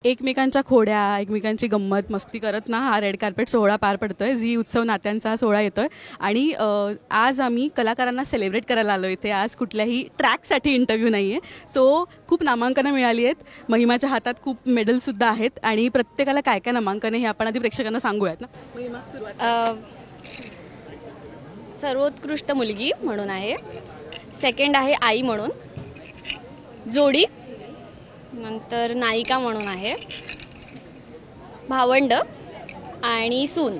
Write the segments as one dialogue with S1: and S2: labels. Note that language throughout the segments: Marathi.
S1: एकमेकांच्या खोड्या, एकमेकांची गंमत मस्ती करत ना हा रेड कार्पेट सोहळा पार पडतोय. झी उत्सव नात्यांचा हा सोहळा येतोय आणि आज आम्ही कलाकारांना सेलिब्रेट करायला आलो इथे. आज कुठल्याही ट्रॅकसाठी इंटरव्ह्यू नाही आहे. सो खूप नामांकनं मिळाली आहेत. महिमाच्या हातात खूप मेडलसुद्धा आहेत आणि प्रत्येकाला काय काय नामांकनं हे आपण आधी प्रेक्षकांना सांगूयात ना. महिमा सुरुवात.
S2: सर्वोत्कृष्ट मुलगी म्हणून आहे, सेकंड आहे आई म्हणून, जोडी, नंतर नायिका म्हणून आहे, भावंड आणि सून.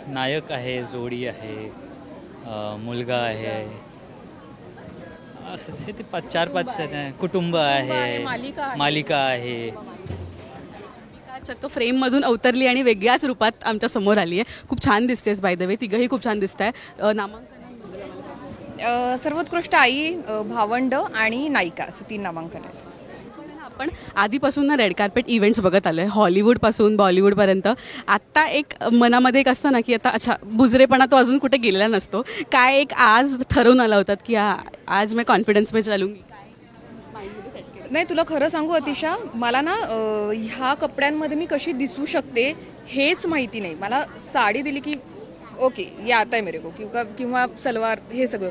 S3: नायक आहे, जोडी आहे, मुलगा आहे, असं ते 4-5 कुटुंब आहे, मालिका आहे.
S1: चक्क फ्रेममधून अवतरली आणि वेगळ्याच रूपात आमच्या समोर आली आहे. खूप छान दिसतेस बाय द वे, तिघंही खूप छान दिसत आहे. नामांकन
S4: सर्वोत्कृष्ट आई, भावंड आणि नायिका असं 3 नामांकन आहेत.
S1: आपण आधीपासून ना रेड कार्पेट इव्हेंट्स बघत आलो आहे, हॉलिवूडपासून बॉलिवूडपर्यंत. आत्ता एक मनामध्ये एक असतं ना की आता अच्छा बुजरेपणा तो अजून कुठे गेलेला नसतो. काय एक आज ठरवून आला होतात की आज मैं कॉन्फिडन्स में चालूंगी?
S4: नाही, तुला खरं सांगू अतिशा, मला ना ह्या कपड्यांमध्ये मी कशी दिसू शकते हेच माहिती नाही. मला साडी दिली की ओके ये आता है मेरे को, किंवा सलवार, हे सगळं.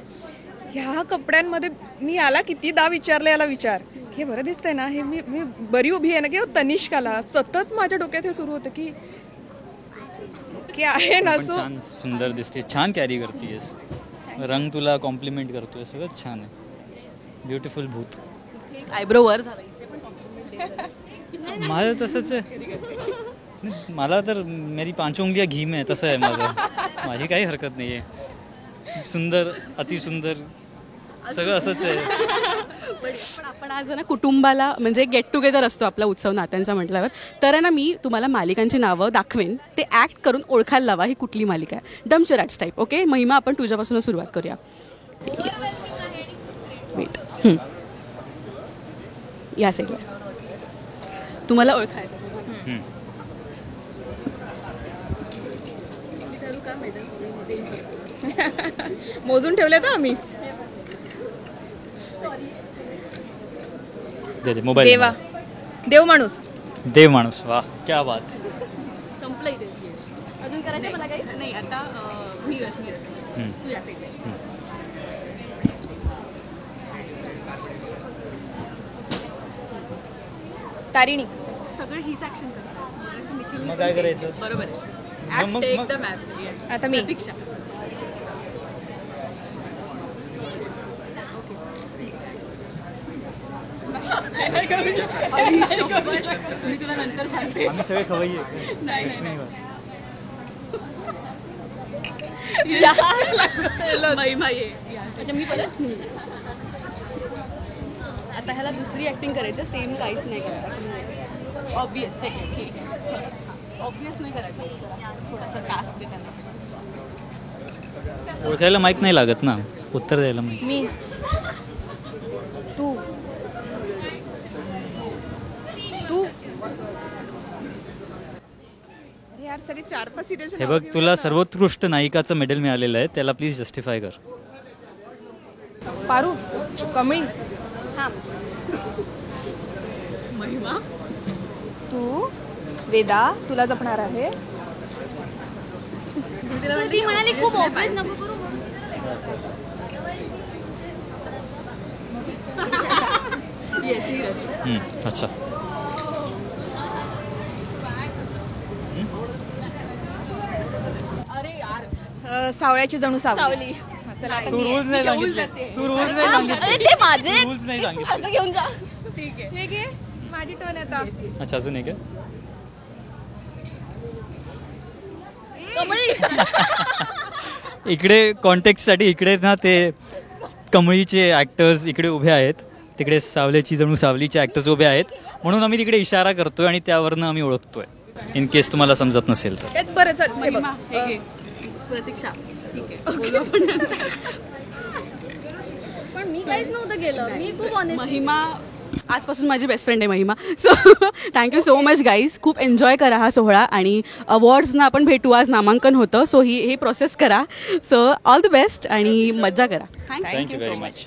S4: ह्या कपड्यांमध्ये मी याला कितीदा विचारलं, याला विचार हे बरं दिसतंय ना, हे मी बरी उभी आहे ना, की तनिष्काला सतत माझ्या डोक्यात हे सुरू होतं की आहे ना. सो
S3: छान सुंदर दिसते, छान कॅरी करतेस, रंग तुला कॉम्प्लिमेंट करतोय, सगळं छान आहे. ब्युटिफुल भूत.
S1: आयब्रो वर झाला.
S3: माझं तसंच आहे. मला तर मेरी 5 उंगलियां घी में तसं आहे माझं. माझी काही हरकत नाही आहे. सुंदर, अतिसुंदर, सगळं असंच आहे.
S1: पण आपण आज ना कुटुंबाला म्हणजे गेट टुगेदर असतो आपला उत्सव नात्यांचा म्हटल्यावर. तर ना मी तुम्हाला मालिकांची नावं दाखवेन, ते ॲक्ट करून ओळखायला लावा ही कुठली मालिका आहे. डम्पचर ॲट्स टाईप. ओके महिमा, आपण तुझ्यापासून सुरुवात करूया. येस, वेट, या साईडला तुम्हाला ओळखायचं.
S4: मोजून ठेवले तर आम्ही.
S3: मोबाईल.
S4: देवा, देव माणूस.
S3: देव माणूस. वा, क्या बात.
S1: संपलं इथे. अजून करायचं मला काही नाही. आता नीरज तू या साईडला.
S4: तारिणी.
S1: सगळं हीच ऍक्शन करतात.
S3: मग काय करायचं?
S1: बरोबर आहे.
S3: मग
S4: आता मी.
S1: प्रतीक्षा. मी तुला नंतर सांगते.
S3: आम्ही सगळे खवय्ये आहे.
S1: नाही. महिमा ये. अच्छा मी परत. आता ह्याला दुसरी ऍक्टिंग करायचं, सेम काहीच नाही करायचं असं नाही. ऑब्वियस नाही करायचं. थोडासा टास्क दे त्यांना.
S3: ओळखायला माहीत नाही लागत ना, उत्तर द्यायला माहीत.
S4: मी, तू यार सगळे 4-5 सिरियल.
S3: हे बघ, तुला सर्वोत्कृष्ट नायिकाचं मेडल मिळालेलं आहे, त्याला प्लीज जस्टिफाय कर.
S4: पारू, कमळी.
S2: हां,
S1: महिमा,
S4: तू, वेदा तुला जपणार आहे.
S2: ती म्हणाली खूप ऑब्वियस नको करू.
S3: अच्छा.
S1: अरे यार,
S4: सावळ्याची जणू
S2: सावली.
S4: चला आता
S3: तू
S4: मी.
S3: रूल्स नाही सांगितले.
S2: अरे ते माझे,
S3: रूल्स नाही सांगितले.
S2: माझं घेऊन जा.
S1: ठीक आहे.
S4: हे घे, माझी टर्न आता.
S3: अच्छा, अजून एक आहे.
S2: कमळी.
S3: इकडे कॉन्टेक्स्टसाठी इकडे ना ते कमळीचे ॲक्टर्स इकडे उभे आहेत, तिकडे सावल्याची जणू सावलीचे ॲक्टर्स उभे आहेत, म्हणून आम्ही तिकडे इशारा करतोय आणि त्यावरनं आम्ही ओळखतोय, इन केस तुम्हाला समजत नसेल तर.
S4: हेच बरं. चल हे बघ.
S1: महिमा, हे घे. प्रतीक्षा. ठीक आहे, बोलू आपण नंतर.
S2: पण मी काहीच नव्हतं केलं. मी खूप ऑनेस्ट.
S1: महिमा आजपासून माझी बेस्ट फ्रेंड आहे Mahima. So thank you so much guys. खूप एन्जॉय करा हा सोहळा आणि अवॉर्ड्सना आपण भेटू. आज नामांकन होतं, सो ही प्रोसेस करा. सो ऑल द बेस्ट आणि मज्जा करा.
S3: Thank you very much.